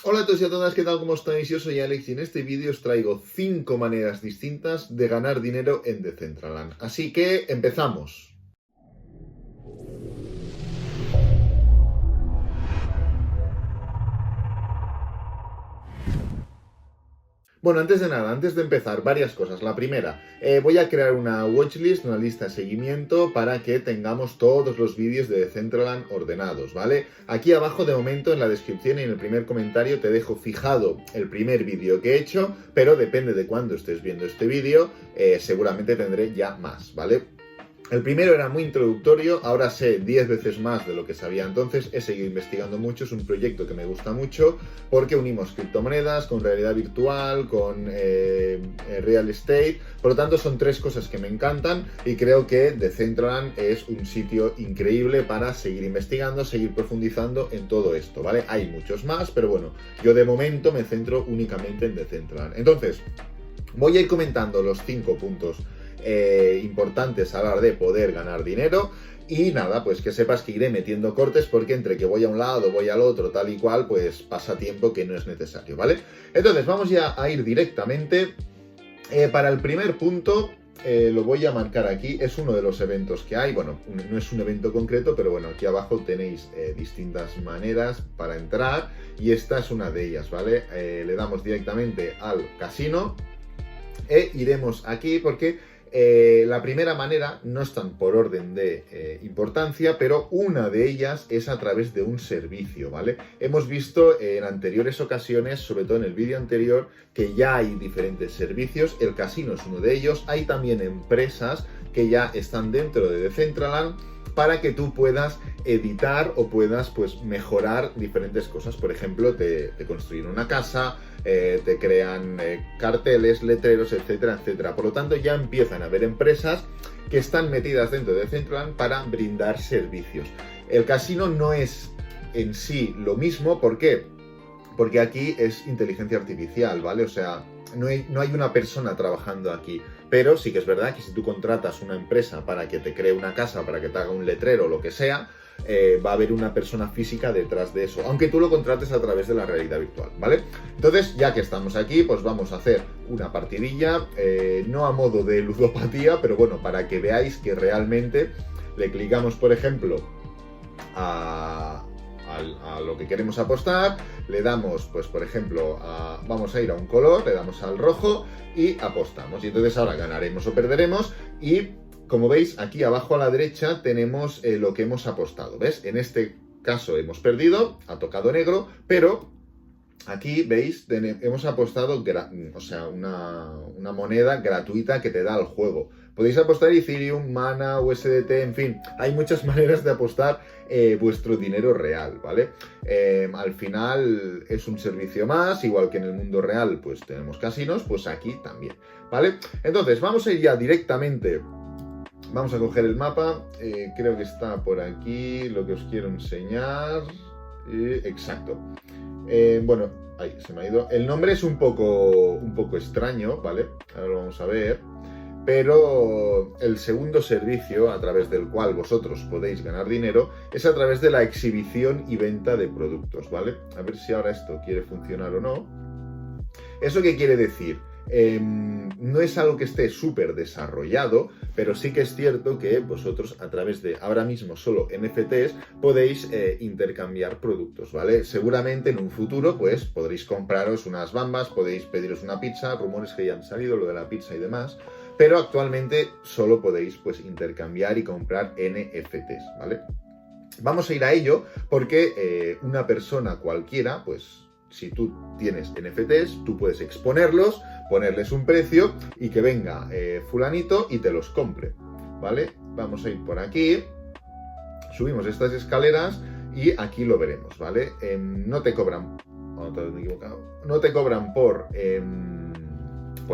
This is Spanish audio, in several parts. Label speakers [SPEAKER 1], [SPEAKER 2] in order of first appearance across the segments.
[SPEAKER 1] Hola a todos y a todas, ¿qué tal? ¿Cómo estáis? Yo soy Alex y en este vídeo os traigo 5 maneras distintas de ganar dinero en Decentraland. Así que empezamos. Bueno, antes de nada, antes de empezar, varias cosas. La primera, voy a crear una watchlist, una lista de seguimiento para que tengamos todos los vídeos de Decentraland ordenados, ¿vale? Aquí abajo, de momento, en la descripción y en el primer comentario te dejo fijado el primer vídeo que he hecho, pero depende de cuándo estés viendo este vídeo, seguramente tendré ya más, ¿vale? El primero era muy introductorio, ahora sé 10 veces más de lo que sabía entonces, he seguido investigando mucho, es un proyecto que me gusta mucho porque unimos criptomonedas con realidad virtual, con real estate, por lo tanto son 3 cosas que me encantan y creo que Decentraland es un sitio increíble para seguir investigando, seguir profundizando en todo esto, ¿vale? Hay muchos más, pero bueno, yo de momento me centro únicamente en Decentraland. Entonces, voy a ir comentando los 5 puntos importantes a la hora de poder ganar dinero. Y nada, pues que sepas que iré metiendo cortes porque entre que voy a un lado, voy al otro, tal y cual, pues pasa tiempo que no es necesario, ¿vale? Entonces vamos ya a ir directamente. Para el primer punto, lo voy a marcar aquí, es uno de los eventos que hay, bueno, no es un evento concreto, pero bueno, aquí abajo tenéis distintas maneras para entrar y esta es una de ellas, ¿vale? Le damos directamente al casino e iremos aquí porque la primera manera no están por orden de importancia, pero una de ellas es a través de un servicio, ¿vale? Hemos visto en anteriores ocasiones, sobre todo en el vídeo anterior, que ya hay diferentes servicios, el casino es uno de ellos, hay también empresas que ya están dentro de Decentraland para que tú puedas editar o puedas pues mejorar diferentes cosas. Por ejemplo, te construyen una casa, te crean carteles, letreros, etcétera, etcétera. Por lo tanto, ya empiezan a haber empresas que están metidas dentro de Decentraland para brindar servicios. El casino no es en sí lo mismo, ¿por qué? Porque aquí es inteligencia artificial, ¿vale? O sea, no hay una persona trabajando aquí, pero sí que es verdad que si tú contratas una empresa para que te cree una casa, para que te haga un letrero o lo que sea, va a haber una persona física detrás de eso, aunque tú lo contrates a través de la realidad virtual, ¿vale? Entonces, ya que estamos aquí, pues vamos a hacer una partidilla, no a modo de ludopatía, pero bueno, para que veáis que realmente le clicamos, por ejemplo, a lo que queremos apostar, le damos, pues por ejemplo, vamos a ir a un color, le damos al rojo y apostamos. Y entonces ahora ganaremos o perderemos y, como veis, aquí abajo a la derecha tenemos lo que hemos apostado, ¿ves? En este caso hemos perdido, ha tocado negro, pero aquí, veis, hemos apostado, o sea, una moneda gratuita que te da el juego. Podéis apostar Ethereum, Mana, USDT, en fin, hay muchas maneras de apostar vuestro dinero real, ¿vale? Al final es un servicio más, igual que en el mundo real pues tenemos casinos, pues aquí también, ¿vale? Entonces, vamos a ir ya directamente. Vamos a coger el mapa, creo que está por aquí, lo que os quiero enseñar. Exacto. Bueno, ahí se me ha ido. El nombre es un poco extraño, ¿vale? Ahora lo vamos a ver. Pero el segundo servicio a través del cual vosotros podéis ganar dinero es a través de la exhibición y venta de productos, ¿vale? A ver si ahora esto quiere funcionar o no. ¿Eso qué quiere decir? No es algo que esté súper desarrollado, pero sí que es cierto que vosotros a través de ahora mismo solo NFTs podéis intercambiar productos, ¿vale? Seguramente en un futuro pues podréis compraros unas bambas, podéis pediros una pizza, rumores que ya han salido, lo de la pizza y demás, pero actualmente solo podéis pues intercambiar y comprar NFTs, ¿vale? Vamos a ir a ello porque una persona cualquiera, pues si tú tienes NFTs, tú puedes exponerlos, ponerles un precio y que venga fulanito y te los compre, ¿vale? Vamos a ir por aquí, subimos estas escaleras y aquí lo veremos, ¿vale? No te cobran, no te cobran por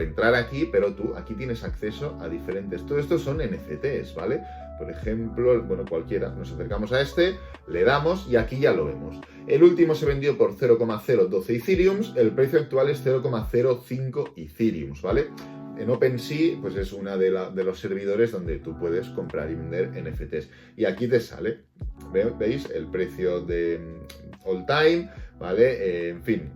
[SPEAKER 1] entrar aquí, pero tú aquí tienes acceso a diferentes, todo esto son NFTs, ¿vale? Por ejemplo, bueno, cualquiera, nos acercamos a este, le damos y aquí ya lo vemos. El último se vendió por 0,012 Ethereums, el precio actual es 0,05 Ethereums, ¿vale? En OpenSea, pues es una de los servidores donde tú puedes comprar y vender NFTs. Y aquí te sale, ¿veis? El precio de all time, ¿vale? En fin,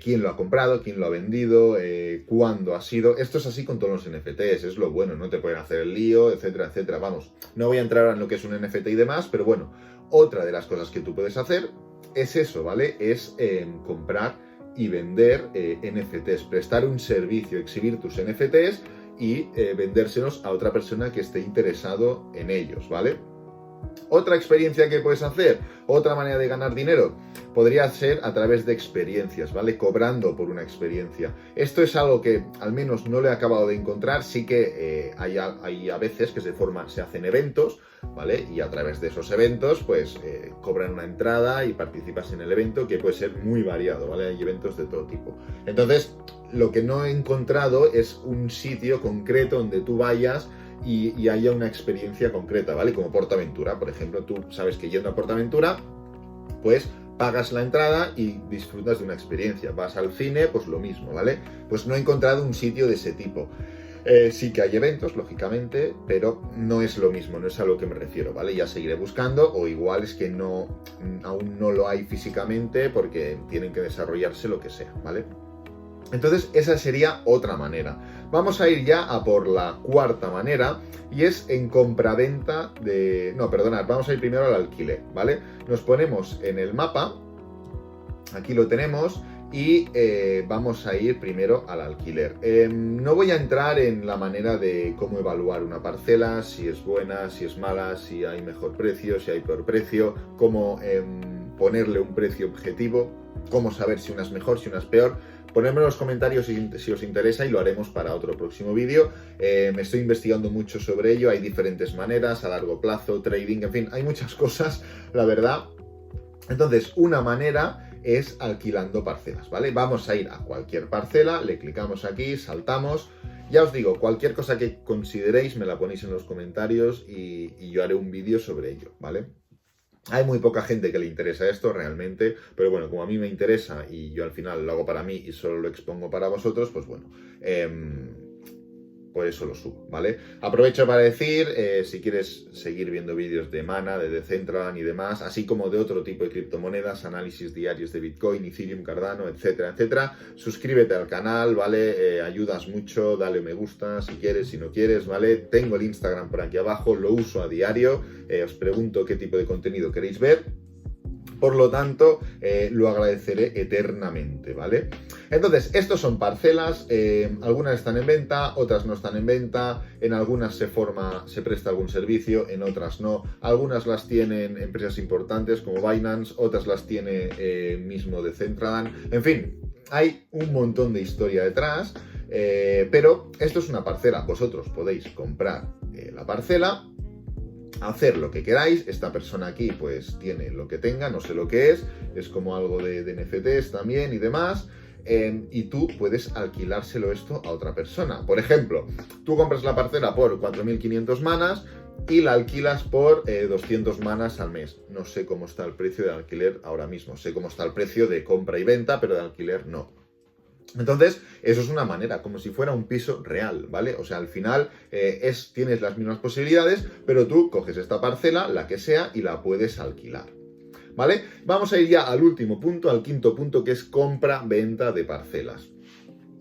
[SPEAKER 1] quién lo ha comprado, quién lo ha vendido, cuándo ha sido. Esto es así con todos los NFTs, es lo bueno, no te pueden hacer el lío, etcétera, etcétera. Vamos, no voy a entrar ahora en lo que es un NFT y demás, pero bueno, otra de las cosas que tú puedes hacer es eso, ¿vale? Es comprar y vender NFTs, prestar un servicio, exhibir tus NFTs y vendérselos a otra persona que esté interesado en ellos, ¿vale? Otra experiencia que puedes hacer, otra manera de ganar dinero, podría ser a través de experiencias, ¿vale? Cobrando por una experiencia. Esto es algo que al menos no le he acabado de encontrar, sí que hay a veces que se hacen eventos, ¿vale? Y a través de esos eventos, pues cobran una entrada y participas en el evento, que puede ser muy variado, ¿vale? Hay eventos de todo tipo. Entonces, lo que no he encontrado es un sitio concreto donde tú vayas y haya una experiencia concreta, ¿vale? Como PortAventura, por ejemplo, tú sabes que yendo a PortAventura, pues pagas la entrada y disfrutas de una experiencia. Vas al cine, pues lo mismo, ¿vale? Pues no he encontrado un sitio de ese tipo. Sí que hay eventos, lógicamente, pero no es lo mismo, no es a lo que me refiero, ¿vale? Ya seguiré buscando, o igual es que aún no lo hay físicamente porque tienen que desarrollarse lo que sea, ¿vale? Entonces esa sería otra manera. Vamos a ir ya a por la cuarta manera y es en compraventa de... No, perdonad, vamos a ir primero al alquiler, ¿vale? Nos ponemos en el mapa, aquí lo tenemos, y vamos a ir primero al alquiler. No voy a entrar en la manera de cómo evaluar una parcela, si es buena, si es mala, si hay mejor precio, si hay peor precio, cómo ponerle un precio objetivo, cómo saber si una es mejor, si una es peor. Ponedme en los comentarios si os interesa y lo haremos para otro próximo vídeo. Me estoy investigando mucho sobre ello, hay diferentes maneras, a largo plazo, trading, en fin, hay muchas cosas, la verdad. Entonces, una manera es alquilando parcelas, ¿vale? Vamos a ir a cualquier parcela, le clicamos aquí, saltamos. Ya os digo, cualquier cosa que consideréis me la ponéis en los comentarios y yo haré un vídeo sobre ello, ¿vale? Hay muy poca gente que le interesa esto realmente, pero bueno, como a mí me interesa y yo al final lo hago para mí y solo lo expongo para vosotros, pues bueno, por eso lo subo, ¿vale? Aprovecho para decir, si quieres seguir viendo vídeos de Mana, de Decentraland y demás, así como de otro tipo de criptomonedas, análisis diarios de Bitcoin, Ethereum, Cardano, etcétera, etcétera, suscríbete al canal, ¿vale? Ayudas mucho, dale me gusta si quieres, si no quieres, ¿vale? Tengo el Instagram por aquí abajo, lo uso a diario, os pregunto qué tipo de contenido queréis ver. Por lo tanto, lo agradeceré eternamente, ¿vale? Entonces, estos son parcelas, algunas están en venta, otras no están en venta, en algunas se presta algún servicio, en otras no. Algunas las tienen empresas importantes como Binance, otras las tiene mismo Decentraland. En fin, hay un montón de historia detrás, pero esto es una parcela. Vosotros podéis comprar la parcela, hacer lo que queráis. Esta persona aquí pues tiene lo que tenga, no sé lo que es como algo de NFTs también y demás, y tú puedes alquilárselo esto a otra persona. Por ejemplo, tú compras la parcela por 4.500 manas y la alquilas por 200 manas al mes. No sé cómo está el precio de alquiler ahora mismo, sé cómo está el precio de compra y venta, pero de alquiler no. Entonces, eso es una manera, como si fuera un piso real, ¿vale? O sea, al final tienes las mismas posibilidades, pero tú coges esta parcela, la que sea, y la puedes alquilar, ¿vale? Vamos a ir ya al último punto, al quinto punto, que es compra-venta de parcelas.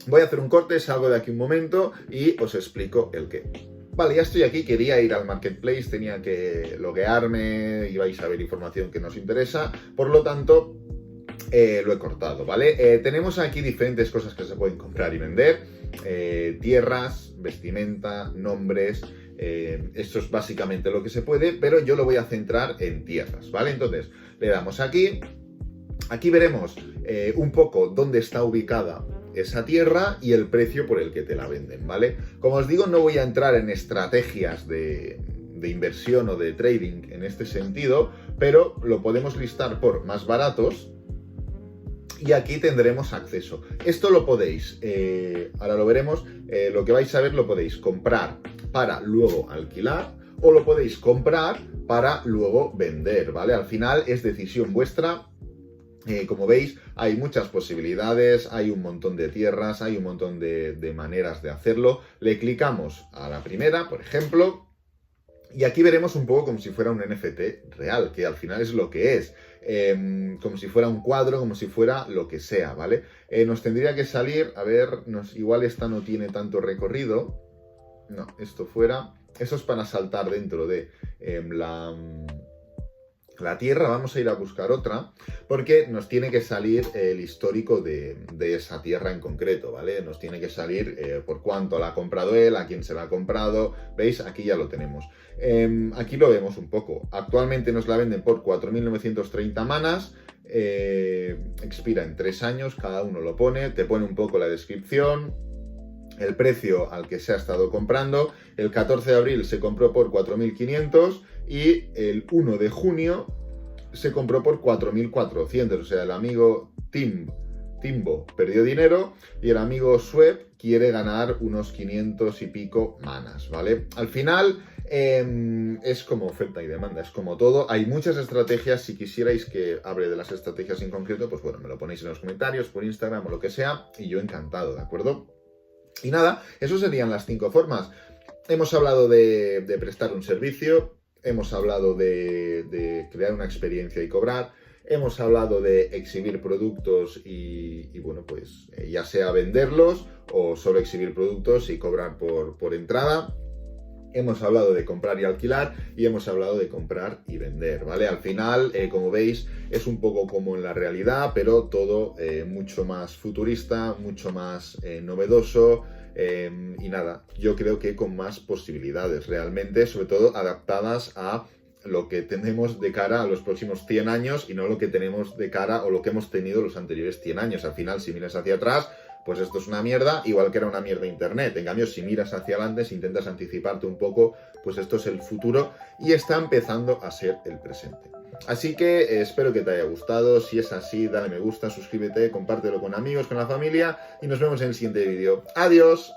[SPEAKER 1] Voy a hacer un corte, salgo de aquí un momento y os explico el qué. Vale, ya estoy aquí, quería ir al marketplace, tenía que loguearme, ibais a ver información que nos interesa, por lo tanto... lo he cortado, ¿vale? Tenemos aquí diferentes cosas que se pueden comprar y vender. Tierras, vestimenta, nombres. Esto es básicamente lo que se puede, pero yo lo voy a centrar en tierras, ¿vale? Entonces, le damos aquí. Aquí veremos un poco dónde está ubicada esa tierra y el precio por el que te la venden, ¿vale? Como os digo, no voy a entrar en estrategias de inversión o de trading en este sentido, pero lo podemos listar por más baratos. Y aquí tendremos acceso. Esto lo podéis, ahora lo veremos, lo que vais a ver lo podéis comprar para luego alquilar o lo podéis comprar para luego vender, ¿vale? Al final es decisión vuestra. Como veis, hay muchas posibilidades, hay un montón de tierras, hay un montón de maneras de hacerlo. Le clicamos a la primera, por ejemplo, Y aquí veremos un poco como si fuera un NFT real, que al final es lo que es. Como si fuera un cuadro, como si fuera lo que sea, ¿vale? Nos tendría que salir, a ver, igual esta no tiene tanto recorrido. No, esto fuera. Eso es para saltar dentro de la Tierra. Vamos a ir a buscar otra, porque nos tiene que salir el histórico de esa Tierra en concreto, ¿vale? Nos tiene que salir por cuánto la ha comprado él, a quién se la ha comprado. ¿Veis? Aquí ya lo tenemos. Aquí lo vemos un poco. Actualmente nos la venden por 4.930 manas. Expira en 3 años, cada uno lo pone, te pone un poco la descripción, el precio al que se ha estado comprando. El 14 de abril se compró por 4.500 y el 1 de junio se compró por 4.400. O sea, el amigo Timbo perdió dinero y el amigo Swep quiere ganar unos 500 y pico manas, ¿vale? Al final es como oferta y demanda, es como todo. Hay muchas estrategias. Si quisierais que hable de las estrategias en concreto, pues bueno, me lo ponéis en los comentarios, por Instagram o lo que sea, y yo encantado, ¿de acuerdo? Y nada, eso serían las 5 formas. Hemos hablado de prestar un servicio, hemos hablado de crear una experiencia y cobrar, hemos hablado de exhibir productos y bueno, pues ya sea venderlos o solo exhibir productos y cobrar por entrada. Hemos hablado de comprar y alquilar y hemos hablado de comprar y vender, ¿vale? Al final, como veis, es un poco como en la realidad, pero todo mucho más futurista, mucho más novedoso y nada, yo creo que con más posibilidades realmente, sobre todo adaptadas a lo que tenemos de cara a los próximos 100 años y no lo que tenemos de cara o lo que hemos tenido los anteriores 100 años. Al final, si miras hacia atrás, pues esto es una mierda, igual que era una mierda Internet. En cambio, si miras hacia adelante, si intentas anticiparte un poco, pues esto es el futuro y está empezando a ser el presente. Así que espero que te haya gustado. Si es así, dale me gusta, suscríbete, compártelo con amigos, con la familia y nos vemos en el siguiente vídeo. ¡Adiós!